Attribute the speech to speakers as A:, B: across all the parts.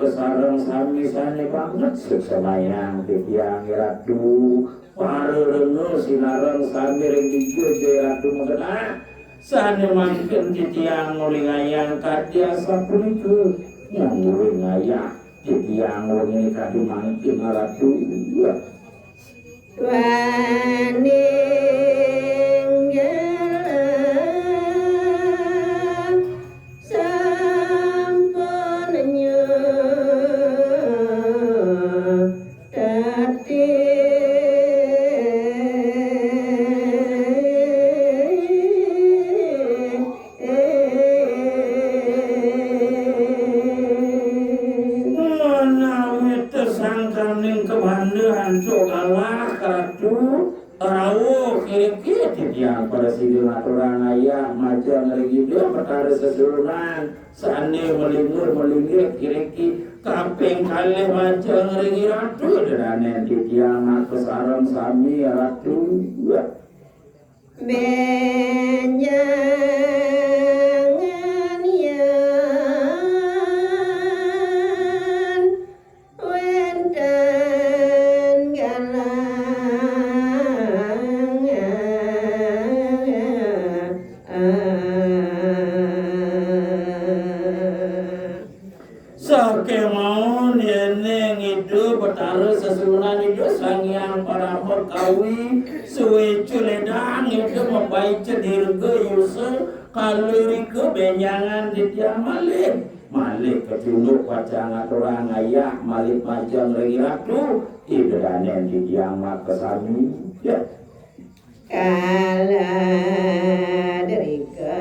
A: Sareng sami sane banget semayang titiang ratu parerengu sinareng sami ring digede ratu mengena sane mangken titiang ngulingayang kadiasa punika nyangguring ngayang titiang wengi kadi mangken ratu wani perkara sesuruhan sane melingur kiriki kaping kalih majeng ringi ratu derane titiang kesareng sami ratu benjangan yan wenten galang kemauan yeneng itu betara sesunan itu sangyang para perkawi suwe culedang itu membaca dirga yusa kalurika benjangan titiang malik ketunduk wacang aturang ayah malik majang ringi ratu ibadanen titiang makasami ya kala derika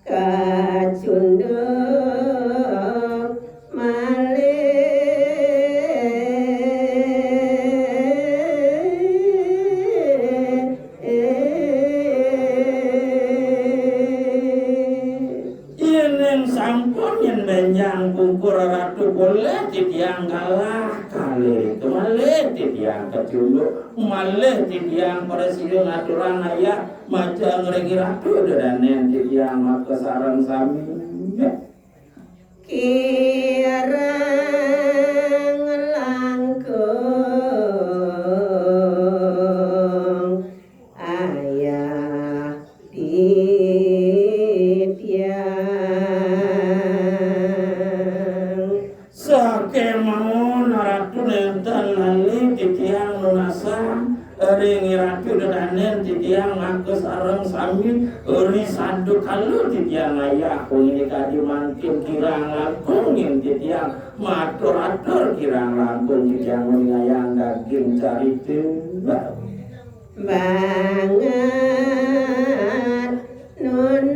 A: kacunduk ratu boleh titiang kalah kali itu malih titiang kecunduk malih titiang presiden aturan ayah macam ringi ratu dan titiang makasarang sami kirang langkung ayah kemauan ratu nenten lali titiang lunasa ringi ratu dedanen titiang ngakes areng sami eri sadu kalu titiang ayah ini kadi mangkin kirang langkungin titiang matur-atur kirang langkung titiang ngayang daging caritu banget nona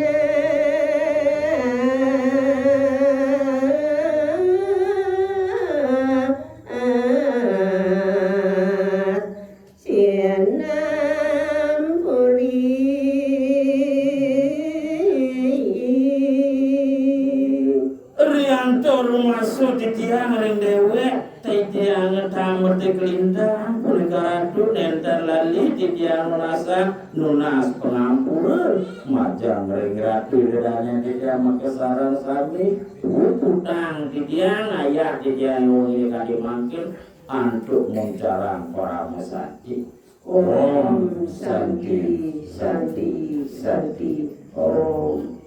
A: titiang ring dewe titiang tamer tekelintang pulikaratu nenten lali titiang lunasa nunas pengampura majang ring ratu dedanya titiang makasarang sami utang titiang ayah titiang wengi kadi mangkin antuk muncarang para mesati Om Santi Santi Santi Om